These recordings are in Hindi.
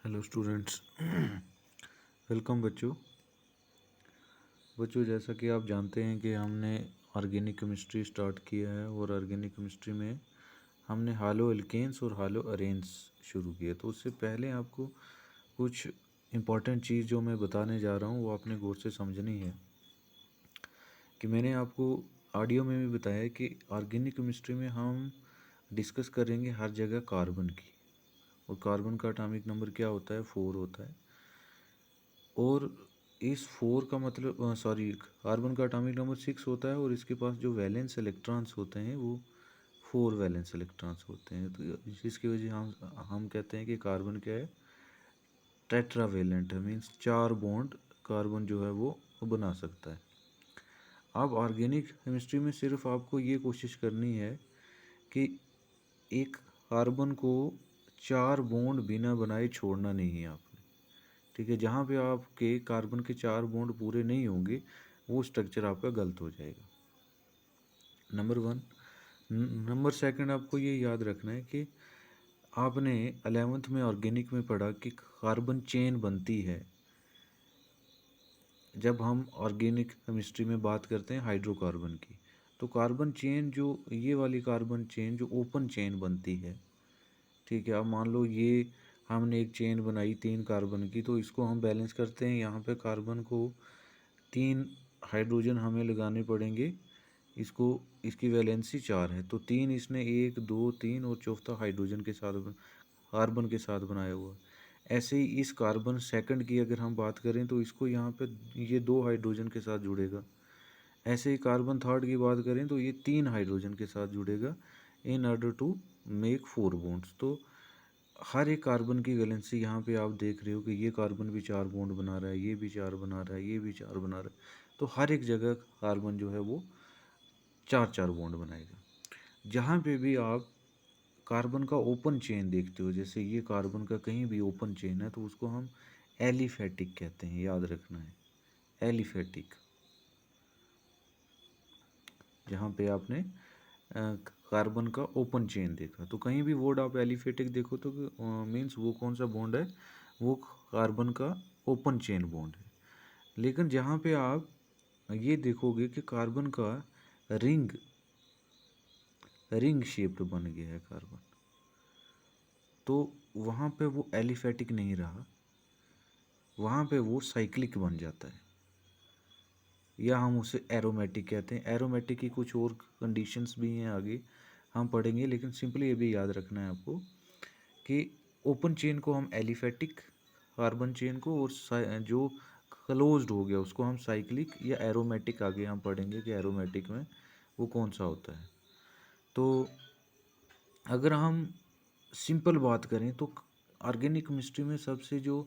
Hello students. वेलकम बच्चों जैसा कि आप जानते हैं कि हमने ऑर्गेनिक केमिस्ट्री स्टार्ट किया है और ऑर्गेनिक केमिस्ट्री में हमने हालो एल्केन्स और हालो अरेन्स शुरू किया। तो उससे पहले आपको कुछ इम्पॉर्टेंट चीज़ जो मैं बताने जा रहा हूँ वो आपने गौर से समझनी है कि मैंने आपको ऑडियो में भी बताया कि ऑर्गेनिक केमिस्ट्री में हम डिस्कस करेंगे हर जगह कार्बन की, और कार्बन का एटॉमिक नंबर क्या होता है, 4 होता है। और इस 4 का मतलब कार्बन का एटॉमिक नंबर 6 होता है और इसके पास जो वैलेंस इलेक्ट्रॉन्स होते हैं वो 4 वैलेंस इलेक्ट्रॉन्स होते हैं। तो जिसकी वजह हम कहते हैं कि कार्बन क्या है, टेट्रावेलेंट है, मीन्स 4 बॉन्ड कार्बन जो है वो बना सकता है। अब ऑर्गेनिक केमिस्ट्री में सिर्फ आपको ये कोशिश करनी है कि एक कार्बन को 4 बॉन्ड बिना बनाए छोड़ना नहीं है आपने, ठीक है। जहाँ पे आपके कार्बन के 4 बॉन्ड पूरे नहीं होंगे वो स्ट्रक्चर आपका गलत हो जाएगा, नंबर 1। नंबर 2, आपको ये याद रखना है कि आपने 11th में ऑर्गेनिक में पढ़ा कि कार्बन चेन बनती है। जब हम ऑर्गेनिक केमिस्ट्री में बात करते हैं हाइड्रोकार्बन की, तो कार्बन चेन जो ये वाली कार्बन चेन जो ओपन चेन बनती है, ठीक है। अब मान लो ये हमने एक चेन बनाई 3 कार्बन की, तो इसको हम बैलेंस करते हैं। यहाँ पे कार्बन को 3 हाइड्रोजन हमें लगाने पड़ेंगे, इसको इसकी वैलेंसी 4 है, तो 3 इसने 1 2 3 और चौथा हाइड्रोजन के साथ कार्बन के साथ बनाया हुआ। ऐसे ही इस कार्बन सेकंड की अगर हम बात करें तो इसको यहाँ पे ये 2 हाइड्रोजन के साथ जुड़ेगा। ऐसे ही कार्बन थर्ड की बात करें तो ये 3 हाइड्रोजन के साथ जुड़ेगा in order to make 4 bonds. तो हर एक कार्बन की वैलेंसी यहाँ पे आप देख रहे हो कि ये कार्बन भी 4 बॉन्ड बना रहा है, ये भी 4 बना रहा है, ये भी 4 बना रहा है। तो हर एक जगह कार्बन जो है वो 4 बॉन्ड बनाएगा। जहाँ पे भी आप कार्बन का ओपन चेन देखते हो, जैसे ये कार्बन का कहीं भी ओपन चेन है, तो उसको हम एलिफेटिक कहते हैं, याद रखना है, एलिफेटिक। जहाँ पे आपने कार्बन का ओपन चेन देखा, तो कहीं भी वर्ड आप एलिफेटिक देखो तो मीन्स वो कौन सा बॉन्ड है, वो कार्बन का ओपन चेन बॉन्ड है। लेकिन जहाँ पे आप ये देखोगे कि कार्बन का रिंग रिंग शेप्ड बन गया है कार्बन, तो वहाँ पे वो एलिफेटिक नहीं रहा, वहाँ पे वो साइक्लिक बन जाता है, या हम उसे एरोमेटिक कहते हैं। एरोमेटिक की कुछ और कंडीशंस भी हैं, आगे हम पढ़ेंगे, लेकिन सिंपली ये भी याद रखना है आपको कि ओपन चेन को हम एलिफेटिक कार्बन चेन को, और जो क्लोज्ड हो गया उसको हम साइक्लिक या एरोमेटिक, आगे हम पढ़ेंगे कि एरोमेटिक में वो कौन सा होता है। तो अगर हम सिंपल बात करें तो ऑर्गेनिक केमिस्ट्री में सबसे जो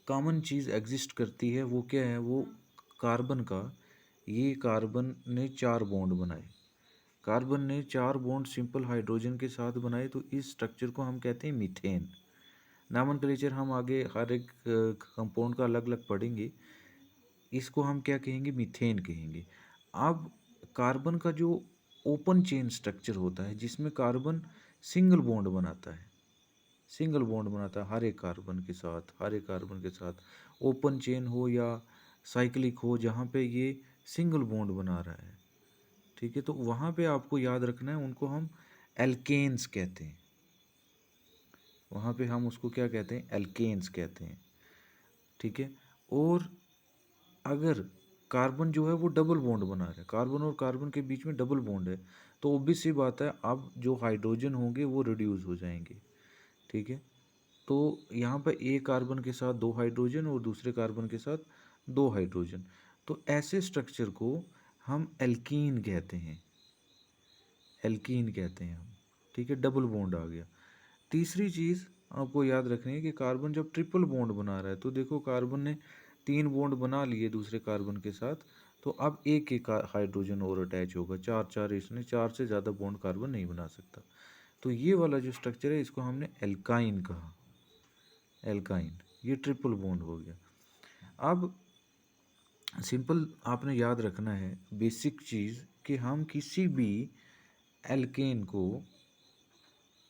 कॉमन चीज़ एग्जिस्ट करती है वो क्या है, वो कार्बन का, ये कार्बन ने 4 बॉन्ड बनाए, कार्बन ने 4 बॉन्ड सिंपल हाइड्रोजन के साथ बनाए, तो इस स्ट्रक्चर को हम कहते हैं मीथेन। नामनक्लेचर हम आगे हर एक कंपाउंड का अलग अलग पढ़ेंगे, इसको हम क्या कहेंगे, मीथेन कहेंगे। अब कार्बन का जो ओपन चेन स्ट्रक्चर होता है जिसमें कार्बन सिंगल बॉन्ड बनाता है, सिंगल बॉन्ड बनाता है हर एक कार्बन के साथ, हर एक कार्बन के साथ, ओपन चेन हो या साइक्लिक हो, जहाँ पे ये सिंगल बॉन्ड बना रहा है, ठीक है। तो वहाँ पे आपको याद रखना है, उनको हम एल्केन्स कहते हैं, वहाँ पे हम उसको क्या कहते हैं, एल्केन्स कहते हैं, ठीक है। और अगर कार्बन जो है वो डबल बॉन्ड बना रहा है, कार्बन और कार्बन के बीच में डबल बॉन्ड है, तो ऑब्वियस सी बात है अब जो हाइड्रोजन होंगे वो रिड्यूस हो जाएंगे, ठीक है। तो यहाँ पर एक कार्बन के साथ 2 हाइड्रोजन और दूसरे कार्बन के साथ 2 हाइड्रोजन, तो ऐसे स्ट्रक्चर को हम एल्कीन कहते हैं, एल्कीन कहते हैं हम, ठीक है। डबल बॉन्ड आ गया। तीसरी चीज़ आपको याद रखनी है कि कार्बन जब ट्रिपल बॉन्ड बना रहा है, तो देखो कार्बन ने 3 बॉन्ड बना लिए दूसरे कार्बन के साथ, तो अब एक एक हाइड्रोजन और अटैच होगा, 4 इसने 4 से ज़्यादा बॉन्ड कार्बन नहीं बना सकता। तो ये वाला जो स्ट्रक्चर है इसको हमने एल्काइन कहा, एल्काइन, ये ट्रिपल बॉन्ड हो गया। अब सिंपल आपने याद रखना है बेसिक चीज़ कि हम एल्केन को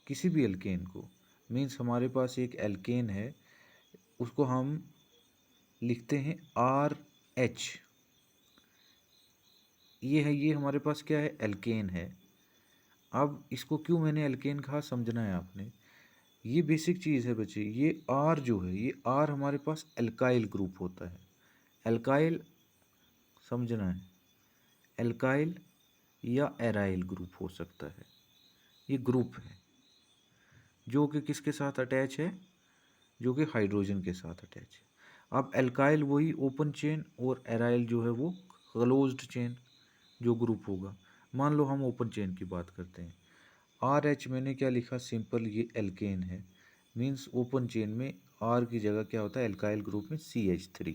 किसी भी एल्केन को, मीन्स हमारे पास एक एल्केन है, उसको हम लिखते हैं RH। ये है, ये हमारे पास क्या है, एल्केन है। अब इसको क्यों मैंने एल्केन कहा, समझना है आपने। ये बेसिक चीज़ है बच्चे। ये R जो है, ये R हमारे पास एल्काइल ग्रुप होता है। एल्काइल समझना है, एल्काइल या एराइल ग्रुप हो सकता है। ये ग्रुप है जो कि किसके साथ अटैच है, जो कि हाइड्रोजन के साथ अटैच है। अब एल्काइल वही ओपन चेन, और एराइल जो है वो क्लोज्ड चेन जो ग्रुप होगा। मान लो हम ओपन चेन की बात करते हैं। RH मैंने क्या लिखा, सिंपल, ये एल्केन है। मीन्स ओपन चेन में R की जगह क्या होता है, एल्काइल ग्रुप में CH3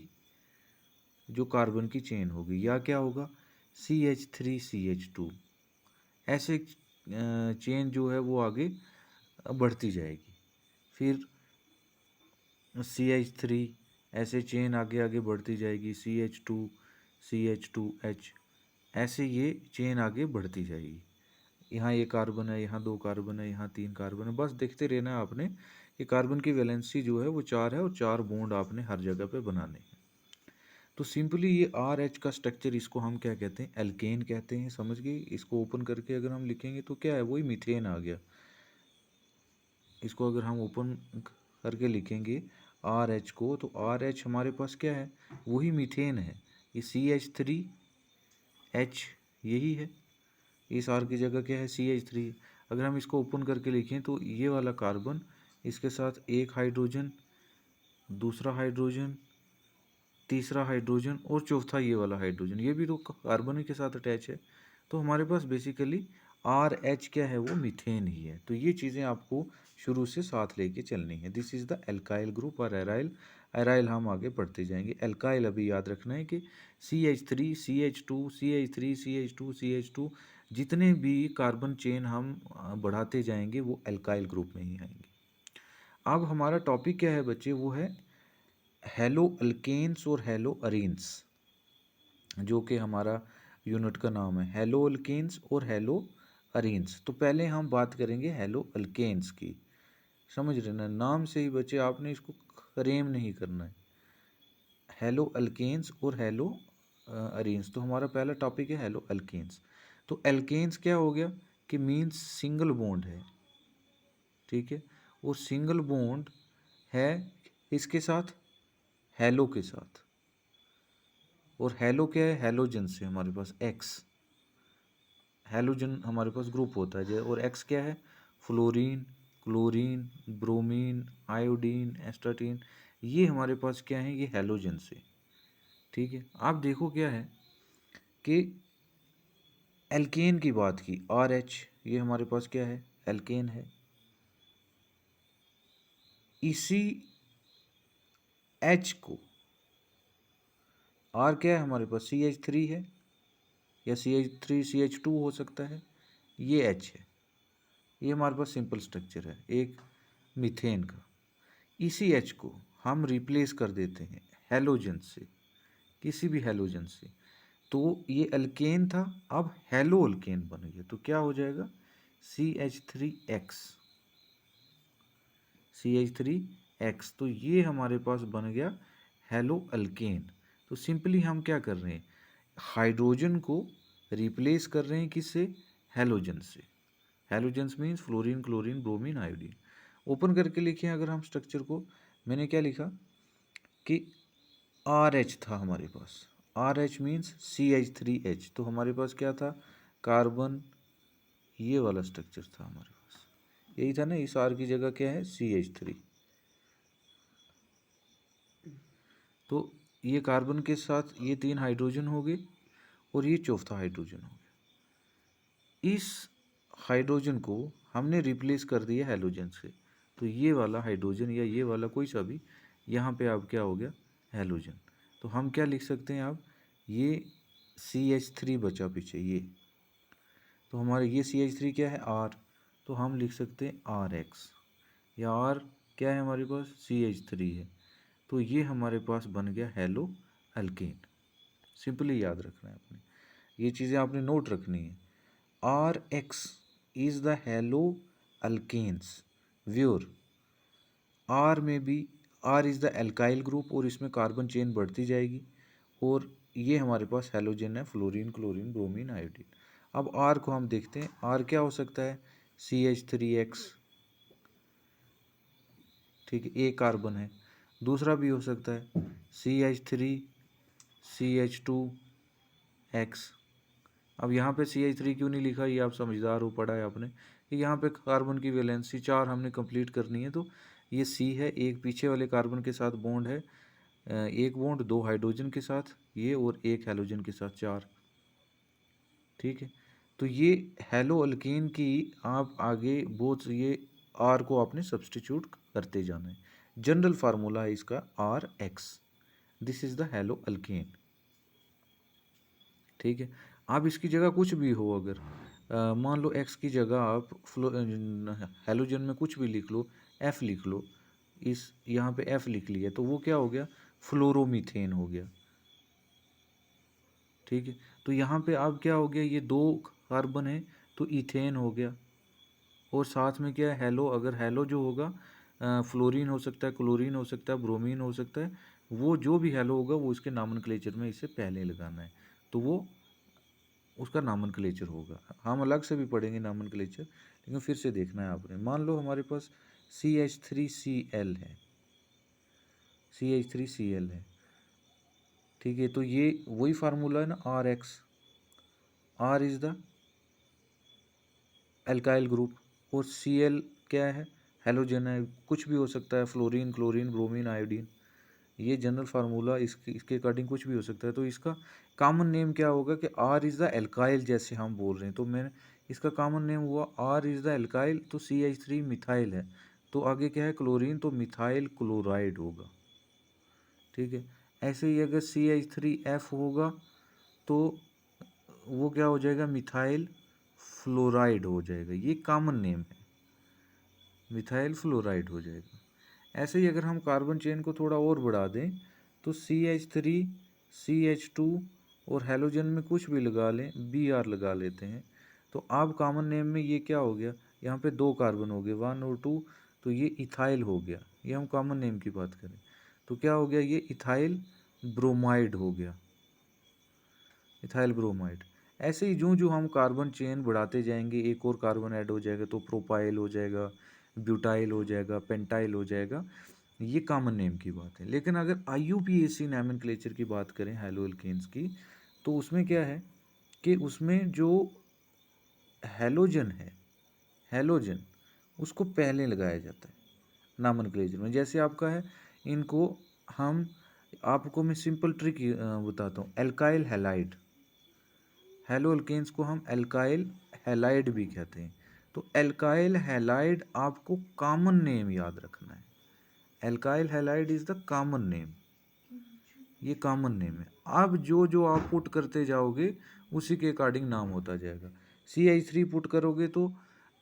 जो कार्बन की चेन होगी, या क्या होगा, CH3CH2। ऐसे चेन जो है वो आगे बढ़ती जाएगी। फिर CH3, ऐसे चेन आगे आगे बढ़ती जाएगी, CH2, CH2H, ऐसे ये चेन आगे बढ़ती जाएगी। यहाँ एक कार्बन है, यहाँ 2 कार्बन है, यहाँ 3 कार्बन है। बस देखते रहना है आपने कि कार्बन की वैलेंसी जो है वो 4 है, और 4 बॉन्ड आपने हर जगह पे बनाने हैं। तो सिंपली ये RH का स्ट्रक्चर, इसको हम क्या कहते हैं, एल्केन कहते हैं। समझ गए। इसको ओपन करके अगर हम लिखेंगे तो क्या है, वही मीथेन आ गया। इसको अगर हम ओपन करके लिखेंगे RH को, तो RH हमारे पास क्या है, वही मीथेन है। ये CH3H यही है। इस R की जगह क्या है, CH3। अगर हम इसको ओपन करके लिखें तो ये वाला कार्बन, इसके साथ एक हाइड्रोजन, दूसरा हाइड्रोजन, तीसरा हाइड्रोजन, और चौथा ये वाला हाइड्रोजन, ये भी तो कार्बन ही के साथ अटैच है। तो हमारे पास बेसिकली RH क्या है, वो मीथेन ही है। तो ये चीज़ें आपको शुरू से साथ लेके चलनी है। This is the alkyl group और एराइल। एराइल हम आगे बढ़ते जाएंगे। एल्काइल अभी याद रखना है कि CH3 CH2 CH3 CH2 CH2, जितने भी कार्बन चेन हम बढ़ाते जाएंगे वो एल्काइल ग्रुप में ही आएंगे। अब हमारा टॉपिक क्या है बच्चे, वो है हेलो अल्केन्स और हेलो अरीन्स, जो कि हमारा यूनिट का नाम है, हेलो अल्केन्स और हेलो अरीन्स। तो पहले हम बात करेंगे हेलो अल्केन्स की। समझ रहे ना, नाम से ही बच्चे आपने इसको फ्रेम नहीं करना है। हेलो अल्केन्स और हेलो अरीन्स। तो हमारा पहला टॉपिक है हेलो अल्केन्स। तो एल्केन्स क्या हो गया कि मीन्स सिंगल बॉन्ड है, ठीक है। और सिंगल बॉन्ड है इसके साथ, हेलो के साथ। और हेलो क्या है, हेलोजन से हमारे पास X, हेलोजन हमारे पास ग्रुप होता है। और X क्या है, fluorine, chlorine, bromine, iodine, astatine, ये हमारे पास क्या है, ये हेलोजन से, ठीक है। आप देखो क्या है कि एल्केन की बात की, RH, ये हमारे पास क्या है, एल्केन है। इसी H को, R क्या है हमारे पास, CH3 है, या CH3CH2 हो सकता है, ये H है। ये हमारे पास सिंपल स्ट्रक्चर है एक मीथेन का। इसी H को हम रिप्लेस कर देते हैं हेलोजन से, किसी भी हेलोजन से। तो ये अल्केन था, अब हेलो अल्केन बन गया। तो क्या हो जाएगा, CH3X, CH3X। तो ये हमारे पास बन गया हेलो अल्केन। तो सिंपली हम क्या कर रहे हैं, हाइड्रोजन को रिप्लेस कर रहे हैं किससे, हेलोजन से। Halogens means fluorine, chlorine, bromine, iodine. Open करके लिखे अगर हम स्ट्रक्चर को, मैंने क्या लिखा कि RH था हमारे पास। RH means CH3H। तो हमारे पास क्या था, कार्बन, ये वाला स्ट्रक्चर था हमारे पास, यही था ना। इस R की जगह क्या है, CH3। तो ये कार्बन के साथ ये 3 हाइड्रोजन हो गए, और ये चौथा हाइड्रोजन हो गया। इस हाइड्रोजन को हमने रिप्लेस कर दिया हेलोजन से। तो ये वाला हाइड्रोजन या ये वाला कोई सा भी, यहाँ पे अब क्या हो गया, हेलोजन। तो हम क्या लिख सकते हैं अब, ये CH3 बचा पीछे ये। तो हमारे ये CH3 क्या है, R। तो हम लिख सकते हैं RX, या R क्या है हमारे पास, CH3 है। तो ये हमारे पास बन गया हेलो अल्केन। सिंपली याद रखना है आपने, ये चीज़ें आपने नोट रखनी है। RX is the haloalkanes where, R में भी R is the alkyl group और इसमें कार्बन चेन बढ़ती जाएगी और ये हमारे पास हैलोजन है, फ्लोरीन, क्लोरीन, ब्रोमीन, आयोडीन। अब आर को हम देखते हैं, आर क्या हो सकता है, CH3X, ठीक है, एक कार्बन है। दूसरा भी हो सकता है CH3CH2X। अब यहाँ पे CH3 क्यों नहीं लिखा, ये आप समझदार हो, पढ़ा है आपने कि यहाँ पे कार्बन की वैलेंसी 4 हमने कंप्लीट करनी है, तो ये C है, एक पीछे वाले कार्बन के साथ बॉन्ड है, एक बॉन्ड 2 हाइड्रोजन के साथ ये और एक हैलोजन के साथ 4, ठीक है। तो ये हेलो अल्केन की आप आगे बहुत ये आर को आपने सब्सटीट्यूट करते जाना है। जनरल फार्मूला है इसका RX, this is the hello alkane, ठीक है। आप इसकी जगह कुछ भी हो, अगर मान लो X की जगह आप हेलोजन में कुछ भी लिख लो, F लिख लो, इस यहाँ पे F लिख लिया तो वो क्या हो गया, फ्लोरोमीथेन हो गया, ठीक है। तो यहाँ पे अब क्या हो गया, ये 2 कार्बन है तो इथेन हो गया, और साथ में क्या है, हेलो, अगर हेलो जो होगा फ्लोरीन हो सकता है, क्लोरीन हो सकता है, ब्रोमीन हो सकता है, वो जो भी हेलो होगा वो इसके नामनक्लेचर में इसे पहले लगाना है, तो वो उसका नामनक्लेचर होगा। हम अलग से भी पढ़ेंगे नामनक्लेचर, लेकिन फिर से देखना है आपने। मान लो हमारे पास CH3Cl है, CH3Cl है, ठीक है। तो ये वही फार्मूला है ना, RX, R is the alkyl group और Cl क्या है, हेलोजन है, कुछ भी हो सकता है, फ्लोरीन, क्लोरीन, ब्रोमीन, आयोडीन, ये जनरल फार्मूला, इसके अकॉर्डिंग कुछ भी हो सकता है। तो इसका कॉमन नेम क्या होगा कि R इज़ द एल्काइल, जैसे हम बोल रहे हैं, तो मैंने इसका कॉमन नेम हुआ R इज़ द एल्काइल, तो CH3 मिथाइल है, तो आगे क्या है, क्लोरीन, तो मिथाइल क्लोराइड होगा, ठीक है। ऐसे ही अगर CH3F होगा तो वो क्या हो जाएगा, मिथाइल फ्लोराइड हो जाएगा, ये कॉमन नेम है, मिथाइल फ्लोराइड हो जाएगा। ऐसे ही अगर हम कार्बन चेन को थोड़ा और बढ़ा दें तो CH3 CH2 और हेलोजन में कुछ भी लगा लें, Br लगा लेते हैं, तो आप कॉमन नेम में ये क्या हो गया, यहाँ पे 2 कार्बन हो गए, 1 और 2, तो ये इथाइल हो गया। ये हम कॉमन नेम की बात करें तो क्या हो गया, ये इथाइल ब्रोमाइड हो गया, इथाइल ब्रोमाइड। ऐसे ही जो जो हम कार्बन चेन बढ़ाते जाएंगे, एक और कार्बन ऐड हो जाएगा तो प्रोपाइल हो जाएगा, ब्यूटाइल हो जाएगा, पेंटाइल हो जाएगा, ये कॉमन नेम की बात है। लेकिन अगर IUPAC नोमेनक्लेचर की बात करें हैलो एल्केन्स की, तो उसमें क्या है कि उसमें जो हैलोजन है, हैलोजन उसको पहले लगाया जाता है नोमेनक्लेचर में। जैसे आपका है, इनको हम, आपको मैं सिंपल ट्रिक बताता हूँ, एल्काइल हैलाइड, हेलो एल्केन्स को हम एल्काइल हैलाइड भी कहते हैं। तो एल्काइल हैलाइड आपको कॉमन नेम याद रखना है, alkyl halide is the common name, ये कॉमन नेम है। अब जो जो आप पुट करते जाओगे उसी के अकॉर्डिंग नाम होता जाएगा। CH3 पुट करोगे तो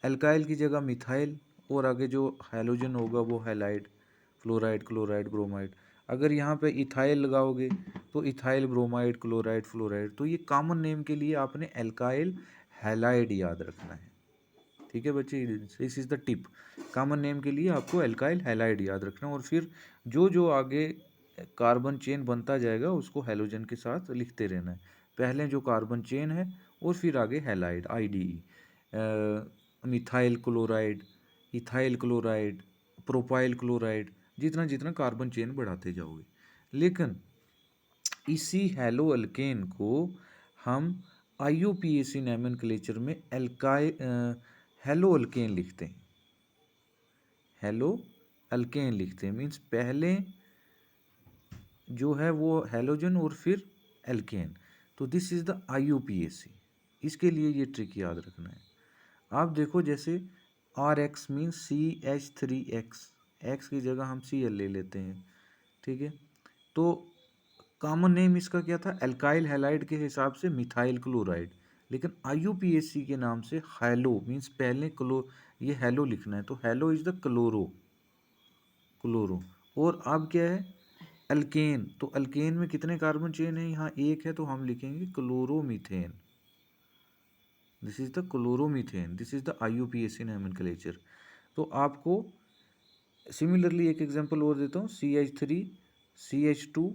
एल्काइल की जगह मिथाइल, और आगे जो हैलोजन होगा वो हैलाइड, फ्लोराइड, क्लोराइड, ब्रोमाइड। अगर यहाँ पे इथाइल लगाओगे तो इथाइल ब्रोमाइड, क्लोराइड, फ्लोराइड। तो ये कॉमन नेम के लिए आपने एल्काइल हैलाइड याद रखना है, ठीक है बच्चे, this is the tip. Common name के लिए आपको एल्काइल हैलाइड याद रखना, और फिर जो जो आगे कार्बन चेन बनता जाएगा उसको हैलोजन के साथ लिखते रहना है, पहले जो कार्बन चेन है और फिर आगे halide, IDE, methyl chloride, ethyl chloride, propyl chloride, जितना जितना कार्बन चेन बढ़ाते जाओगे। लेकिन इसी हैलो अल्केन को हम IUPAC नोमेनक्लेचर में हेलो अल्केन लिखते हैं, हेलो अल्केन लिखते हैं, मीन्स पहले जो है वो हैलोजन और फिर एल्केन। तो दिस इज द IUPAC, इसके लिए ये ट्रिक याद रखना है। आप देखो जैसे RX मीन्स CH3X, X की जगह हम Cl ले लेते हैं, ठीक है। तो कॉमन नेम इसका क्या था, एल्काइल हैलाइड के हिसाब से मिथाइल क्लोराइड, लेकिन IUPAC के नाम से हैलो मीन्स पहले क्लो, ये हैलो लिखना है, तो hello is the chloro, chloro. और अब क्या है, अल्केन, तो अल्केन में कितने कार्बन चेन है, यहाँ एक है, तो हम लिखेंगे chloromethane, this is the chloromethane, this is the IUPAC nomenclature. तो आपको सिमिलरली एक एग्जांपल और देता हूँ, CH3 CH2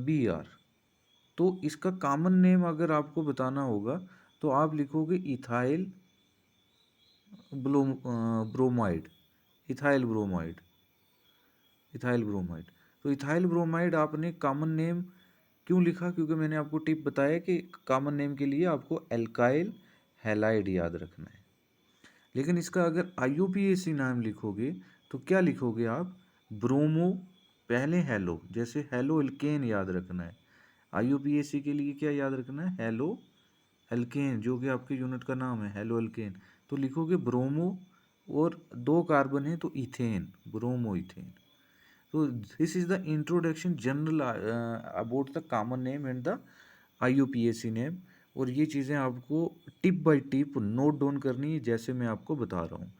Br। तो इसका कॉमन नेम अगर आपको बताना होगा तो आप लिखोगे ethyl bromide, ethyl bromide, ethyl bromide. तो इथाइल ब्रोमाइड आपने कॉमन नेम क्यों लिखा? क्योंकि मैंने आपको टिप बताया कि कॉमन नेम के लिए आपको एल्काइल हैलाइड याद रखना है। लेकिन इसका अगर IUPAC नाम लिखोगे तो क्या लिखोगे आप? ब्रोमो, पहले हेलो, जैसे हेलो एल्केन याद रखना है। IUPAC के लिए क्या याद रखना है? हेलो एल्केन, जो कि आपके यूनिट का नाम है, हेलो एल्केन। तो लिखोगे ब्रोमो और 2 कार्बन है तो इथेन, ब्रोमो इथेन। तो this is the introduction general about the common name and the IUPAC name. और ये चीज़ें आपको tip by tip note down करनी है जैसे मैं आपको बता रहा हूँ,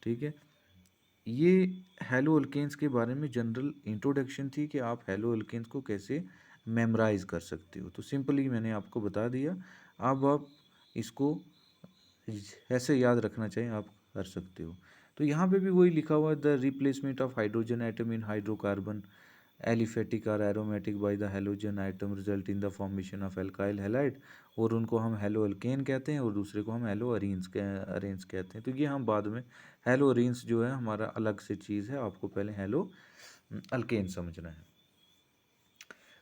ठीक है। ये हेलो एल्केन्स के बारे में जनरल इंट्रोडक्शन थी कि आप हेलो एल्केन्स को कैसे मेमोराइज कर सकते हो। तो सिंपली मैंने आपको बता दिया। अब आप इसको ऐसे याद रखना चाहिए, आप कर सकते हो। तो यहाँ पे भी वही लिखा हुआ है, the replacement of hydrogen atom in hydrocarbon aliphatic और aromatic by the halogen item result in the formation of alkyl halide. और उनको हम हेलो एल्केन कहते हैं और दूसरे को हम हेलो अरेंस कहते हैं। तो ये हम बाद में, हेलो अरेंस जो है हमारा अलग से चीज़ है, आपको पहले हेलो अल्केन समझना है।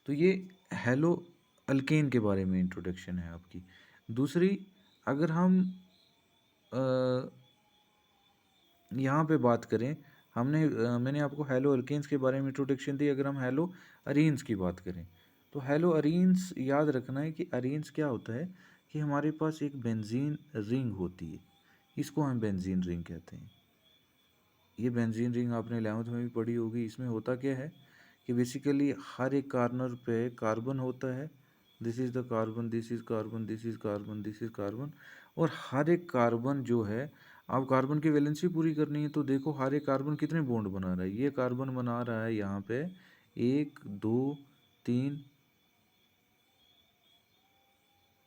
तो ये हेलो अल्केन के बारे में इंट्रोडक्शन है आपकी। दूसरी, अगर हम यहाँ पे बात करें, मैंने आपको हेलो अल्केन्स के बारे में इंट्रोडक्शन दी। अगर हम हेलो अरीन्स की बात करें तो हेलो अरीन्स याद रखना है कि अरीन्स क्या होता है कि हमारे पास एक बेंजीन रिंग होती है, इसको हम बेंजीन रिंग कहते हैं। ये बेंजीन रिंग आपने 11th में भी पढ़ी होगी। इसमें होता क्या है कि बेसिकली हर एक कार्नर पे कार्बन होता है, this is the carbon, this is carbon, this is carbon, this is carbon. और हर एक कार्बन जो है, आप कार्बन की वैलेंसी पूरी करनी है तो देखो हर एक कार्बन कितने बॉन्ड बना रहा है। ये कार्बन बना रहा है यहाँ पे 1 2 3,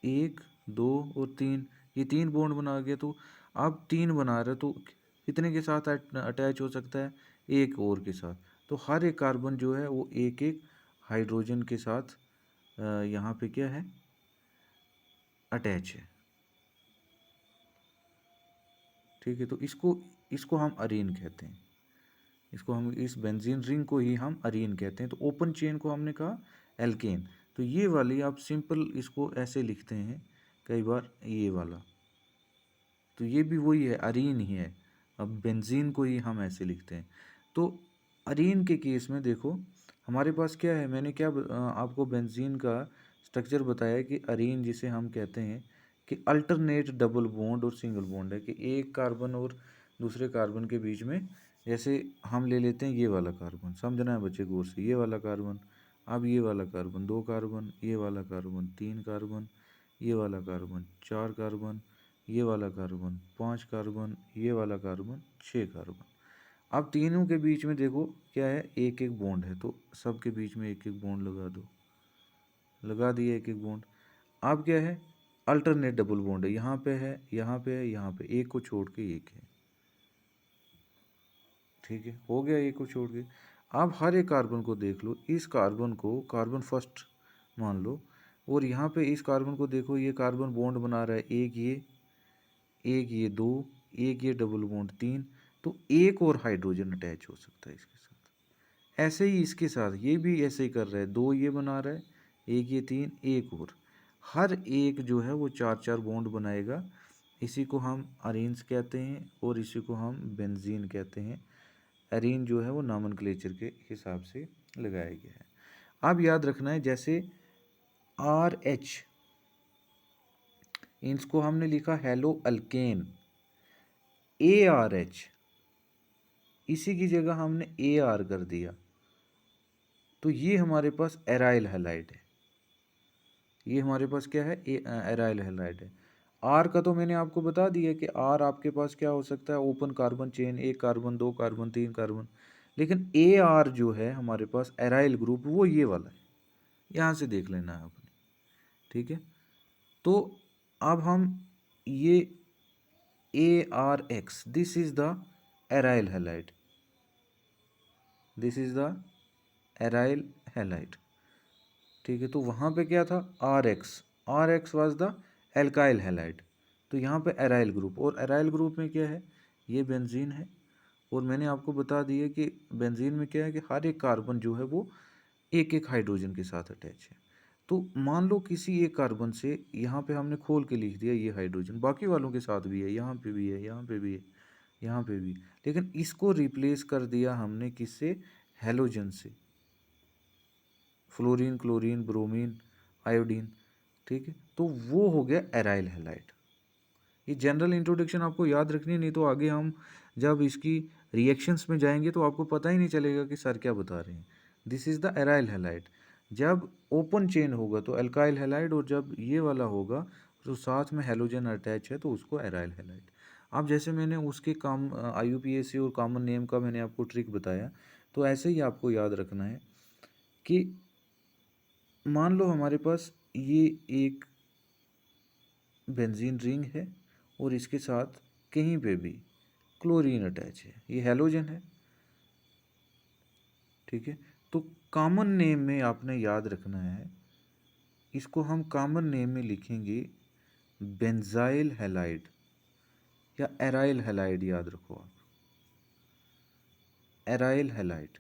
1 2 और 3, ये 3 बॉन्ड बना गया। तो आप 3 बना रहे हो तो कितने के साथ अटैच हो सकता है? एक और के साथ। तो हर एक कार्बन जो है वो एक एक हाइड्रोजन के साथ यहाँ पे क्या है? अटैच है, ठीक है। तो इसको इसको हम अरीन कहते हैं, इसको हम, इस बेंजीन रिंग को ही हम अरीन कहते हैं। तो ओपन चेन को हमने कहा एल्केन। तो ये वाली आप सिंपल इसको ऐसे लिखते हैं कई बार, ये वाला, तो ये भी वही है, अरीन ही है। अब बेंजीन को ही हम ऐसे लिखते हैं। तो अरीन के केस में देखो हमारे पास क्या है, मैंने क्या आपको बेंजीन का स्ट्रक्चर बताया कि अरीन जिसे हम कहते हैं कि अल्टरनेट डबल बॉन्ड और सिंगल बॉन्ड है, कि एक कार्बन और दूसरे कार्बन के बीच में, जैसे हम ले लेते हैं ये वाला कार्बन, समझना है बच्चे गौर से, ये वाला कार्बन, अब ये वाला कार्बन, 2 कार्बन, ये वाला कार्बन 3 कार्बन, ये वाला कार्बन 4 कार्बन, ये वाला कार्बन 5 कार्बन, ये वाला कार्बन 6 कार्बन। अब तीनों के बीच में देखो क्या है, एक एक बॉन्ड है, तो सबके बीच में एक एक बॉन्ड लगा दो, लगा दिए एक एक बॉन्ड। अब क्या है, अल्टरनेट डबल बॉन्ड है, यहाँ पे है, यहाँ पे है, यहाँ पे, एक को छोड़ के एक है, ठीक है, हो गया एक को छोड़ के। अब हर एक कार्बन को देख लो, इस कार्बन को कार्बन फर्स्ट मान लो, और यहाँ पे इस कार्बन को देखो, ये कार्बन बॉन्ड बना रहा है, एक ये 2, एक ये डबल बॉन्ड 3, तो एक और हाइड्रोजन अटैच हो सकता है इसके साथ। ऐसे ही इसके साथ ये भी ऐसे ही कर रहा है, 2 ये बना रहा है, एक ये 3, एक और, हर एक जो है वो 4 4 बॉन्ड बनाएगा। इसी को हम अरेन्स कहते हैं और इसी को हम बेंजीन कहते हैं। एरीन जो है वो नॉमेनक्लेचर के हिसाब से लगाया गया है। अब याद रखना है, जैसे RH, इसको हमने लिखा हेलो अल्केन, ARH, इसी की जगह हमने AR कर दिया, तो ये हमारे पास एराइल हैलाइड है। ये हमारे पास क्या है, एराइल हैलाइड है। आर का तो मैंने आपको बता दिया कि आर आपके पास क्या हो सकता है, open carbon chain, 1 carbon 2 carbon 3 carbon. लेकिन AR जो है हमारे पास एराइल ग्रुप, वो ये वाला है, यहाँ से देख लेना है आपने, ठीक है। तो अब हम ये ARX, this is the aryl halide, this is the aryl halide. ठीक है, तो वहाँ पे क्या था, R X was the alkyl halide. तो यहाँ पे एराइल ग्रुप, और एराइल ग्रुप में क्या है, ये बेंजीन है। और मैंने आपको बता दिया कि बेंजीन में क्या है कि हर एक कार्बन जो है वो एक एक हाइड्रोजन के साथ अटैच है। तो मान लो किसी एक कार्बन से, यहाँ पे हमने खोल के लिख दिया ये हाइड्रोजन, बाकी वालों के साथ भी है, यहाँ पे भी है, यहाँ पे भी है, यहाँ पे भी, लेकिन इसको रिप्लेस कर दिया हमने किससे, हेलोजन से, फ्लोरीन, क्लोरीन, ब्रोमीन, आयोडीन। ठीक है, तो वो हो गया एराइल हैलाइड। ये जनरल इंट्रोडक्शन आपको याद रखनी है, नहीं तो आगे हम जब इसकी रिएक्शंस में जाएंगे तो आपको पता ही नहीं चलेगा कि सर क्या बता रहे हैं। This is the aryl halide. जब ओपन चेन होगा तो एल्काइल हैलाइड, और जब ये वाला होगा तो साथ में हेलोजन अटैच है तो उसको एराइल हैलाइड। अब जैसे मैंने उसके काम IUPAC और कॉमन नेम का मैंने आपको ट्रिक बताया, तो ऐसे ही आपको याद रखना है कि मान लो हमारे पास ये एक बेंजीन रिंग है और इसके साथ कहीं पे भी क्लोरीन अटैच है, ये हेलोजन है। ठीक है, तो कॉमन नेम में आपने याद रखना है, इसको हम कॉमन नेम में लिखेंगे बेंजाइल हैलाइड या एराइल हैलाइड, याद रखो आप, एराइल हैलाइड।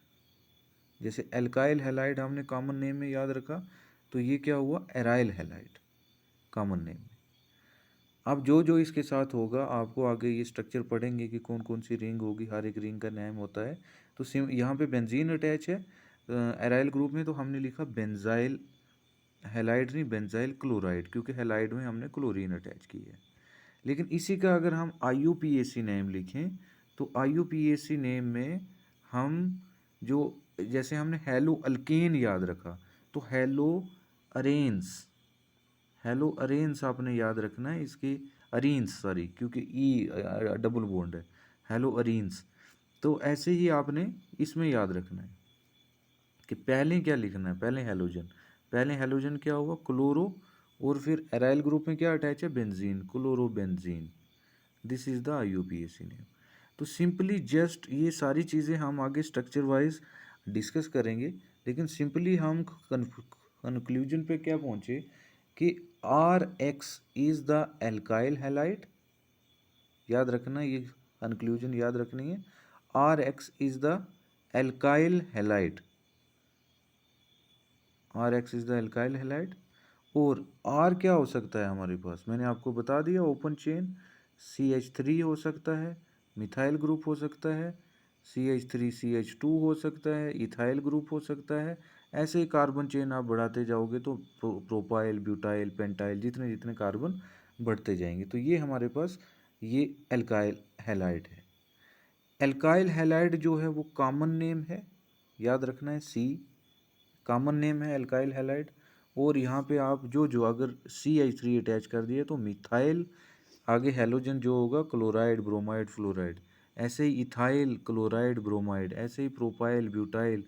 जैसे एल्काइल हैलाइड हमने कॉमन नेम में याद रखा, तो ये क्या हुआ, एराइल हैलाइड कॉमन नेम में। अब जो जो इसके साथ होगा, आपको आगे ये स्ट्रक्चर पढ़ेंगे कि कौन कौन सी रिंग होगी, हर एक रिंग का नेम होता है। तो सिम यहाँ पे बेंजीन अटैच है एराइल ग्रुप में, तो हमने लिखा बेंजाइल हैलाइड, नहीं बेंजाइल क्लोराइड, क्योंकि हैलाइड में हमने क्लोरीन अटैच की है। लेकिन इसी का अगर हम IUPAC नेम लिखें, तो IUPAC नेम में हम जो, जैसे हमने हेलो अल्केन याद रखा, तो हेलो अरेन्स, हेलो अरेन्स आपने याद रखना है, इसके अरीन्स, सॉरी, क्योंकि डबल बॉन्ड है, हेलो अरीन्स। तो ऐसे ही आपने इसमें याद रखना है कि पहले क्या लिखना है, पहले हेलोजन, पहले हेलोजन क्या हुआ, क्लोरो, और फिर एराइल ग्रुप में क्या अटैच है, benzene, chlorobenzene. This is the IUPAC name. तो सिंपली जस्ट ये सारी चीज़ें हम आगे स्ट्रक्चर वाइज डिस्कस करेंगे, लेकिन सिंपली हम कंक्लूजन पे क्या पहुंचे कि RX is the alkyl halide. याद रखना, ये कंक्लूजन याद रखनी है, RX is the alkyl halide, RX is the alkyl halide. और R क्या हो सकता है हमारे पास, मैंने आपको बता दिया, ओपन चेन CH3 हो सकता है, मिथाइल ग्रुप हो सकता है, CH3CH2 हो सकता है, इथाइल ग्रुप हो सकता है। ऐसे ही कार्बन चेन आप बढ़ाते जाओगे तो प्रोपाइल, ब्यूटाइल, पेंटाइल, जितने जितने कार्बन बढ़ते जाएंगे। तो ये हमारे पास ये एल्काइल हैलाइड है। एल्काइल हैलाइड जो है वो कॉमन नेम है, याद रखना है, C कॉमन नेम है एल्काइल हैलाइड। और यहाँ पे आप जो जो अगर CH3 अटैच कर दिए तो मिथाइल, आगे हेलोजन जो होगा क्लोराइड, ब्रोमाइड, फ्लोराइड, ऐसे ही इथाइल, क्लोराइड, ब्रोमाइड, ऐसे ही प्रोपाइल, ब्यूटाइल,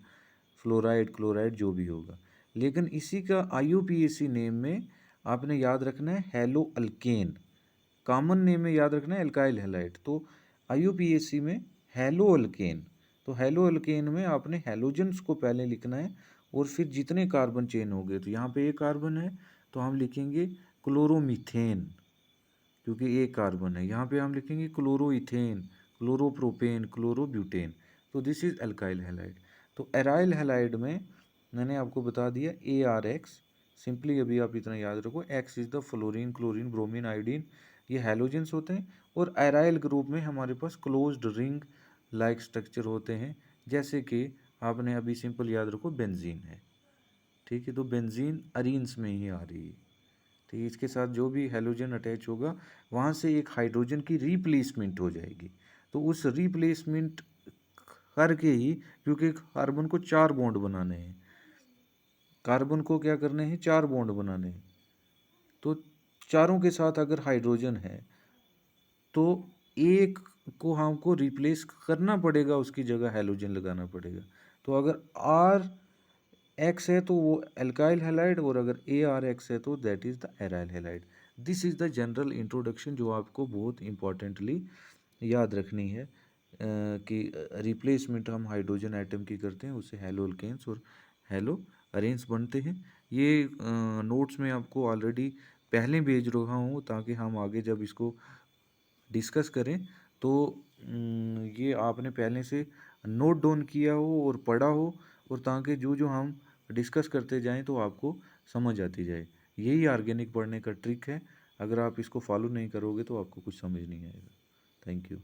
फ्लोराइड, क्लोराइड, जो भी होगा। लेकिन इसी का IUPAC नेम में आपने याद रखना है हेलो अल्केन, कॉमन नेम में याद रखना है एल्काइल हैलाइड। तो IUPAC में हेलो अल्केन, तो हेलो अल्केन में आपने हेलोजन्स को पहले लिखना है, और फिर जितने कार्बन चेन हो गए, तो यहाँ पे एक कार्बन है तो हम लिखेंगे क्लोरोमीथेन, क्योंकि एक कार्बन है। यहाँ पे हम लिखेंगे क्लोरोइथेन, क्लोरोप्रोपेन, क्लोरोब्यूटेन। तो दिस इज एल्काइल हैलाइड। तो एराइल हैलाइड में मैंने आपको बता दिया ARX, सिंपली अभी आप इतना याद रखो, X is the fluorine, chlorine, bromine, iodine, ये हैलोजेंस होते हैं। और एराइल ग्रुप में हमारे पास क्लोज्ड रिंग लाइक स्ट्रक्चर होते हैं, जैसे कि आपने अभी सिंपल याद रखो बेंजीन है। ठीक है, तो बेंजीन अरीन्स में ही आ रही है। ठीक है, इसके साथ जो भी हेलोजन अटैच होगा वहाँ से एक हाइड्रोजन की रिप्लेसमेंट हो जाएगी। तो उस रिप्लेसमेंट करके ही, क्योंकि कार्बन को 4 बॉन्ड बनाने हैं, कार्बन को क्या करने हैं, 4 बॉन्ड बनाने हैं, तो चारों के साथ अगर हाइड्रोजन है तो एक को हमको रिप्लेस करना पड़ेगा, उसकी जगह हेलोजन लगाना पड़ेगा। तो अगर RX है तो वो एल्काइल हैलाइड, और अगर ARX है तो that is the aryl halide. This is the general introduction जो आपको बहुत इंपॉर्टेंटली याद रखनी है कि रिप्लेसमेंट हम हाइड्रोजन एटम की करते हैं, उससे हैलो अल्केन्स और हैलो अरेन्स बनते हैं। ये नोट्स में आपको ऑलरेडी पहले भेज रहा हूँ ताकि हम आगे जब इसको डिस्कस करें तो ये आपने पहले से नोट डाउन किया हो और पढ़ा हो, और ताकि जो जो हम डिस्कस करते जाएं तो आपको समझ आती जाए। यही ऑर्गेनिक पढ़ने का ट्रिक है। अगर आप इसको फॉलो नहीं करोगे तो आपको कुछ समझ नहीं आएगा। Thank you.